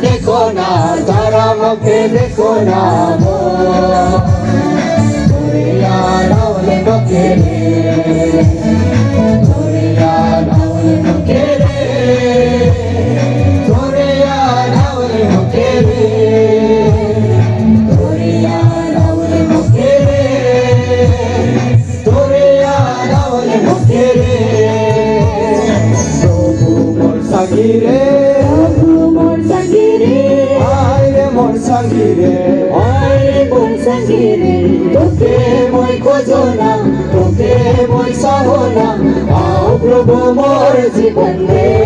देखो ना तारा मुखे देखो ना तोरे यार आवले मुखे रे तोरे यार आवले मुखे रे तोरे यार आवले मुखे रे तोरे यार आवले मुखे रे तोरे यार आवले मुखे रे प्रभु मोर संगी रे मोर संगीरे आए मोर संगीरे तोके मोय खोजना तोके मोय साहोना आओ प्रभु मोर जीवन में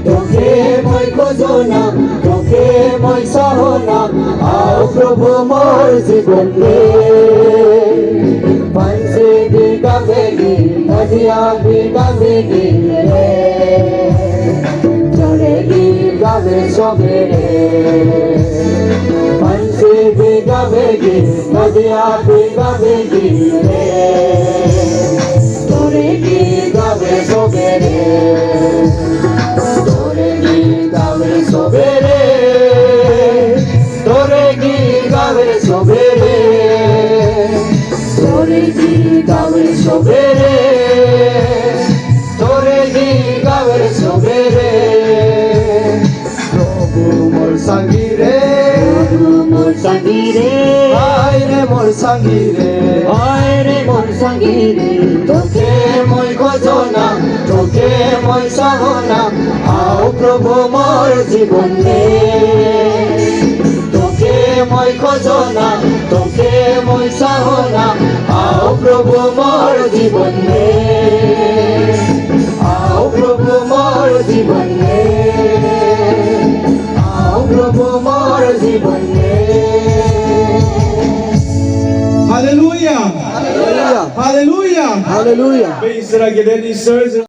तोके मोय खोजना तोके मोय साहोना आओ प्रभु मोर जीवन में पंछी भी गावेगी नदियाँ भी गावेगी गावे सबेरे पंछी भी गावेगी नदियाँ भी गावेगी तोरे भी गावे सबेरे तोरे भी गावे सबेरे तोरे भी गावे सबेरे तोरे भी गावे सबेरे तोरे भी गावे सबेरे मोर संगीरे मोर संगीरे आय रे मोर संगीरे आय रे मोर संगीरे तोके मोय खोजना तोके मोय साहोना आओ प्रभु मोर जीवन में तोके मोय खोजना तोके मोय साहोना आओ प्रभु मोर जीवन में आओ प्रभु मोर जीवन में प्रभु मोर जीवन में Hallelujah! Hallelujah! Hallelujah! Hallelujah! Praise the Lord.